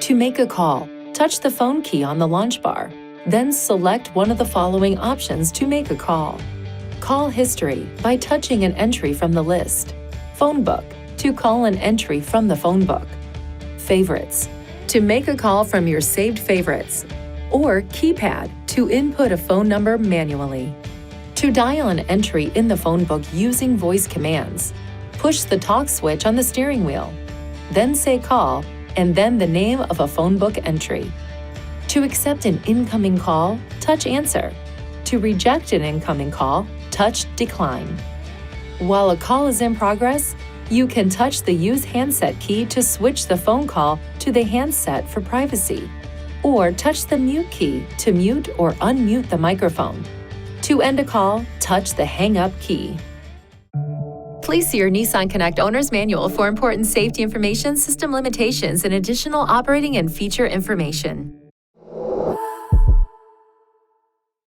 To make a call, touch the phone key on the launch bar. Then select one of the following options to make a call. Call history by touching an entry from the list. Phone book to call an entry from the phone book. Favorites to make a call from your saved favorites. Or keypad to input a phone number manually. To dial an entry in the phone book using voice commands, push the talk switch on the steering wheel. Then say call and then the name of a phone book entry. To accept an incoming call, touch answer. To reject an incoming call, touch decline. While a call is in progress, you can touch the Use Handset key to switch the phone call to the handset for privacy, or touch the Mute key to mute or unmute the microphone. To end a call, touch the Hang Up key. Please see your Nissan Connect Owner's Manual for important safety information, system limitations, and additional operating and feature information.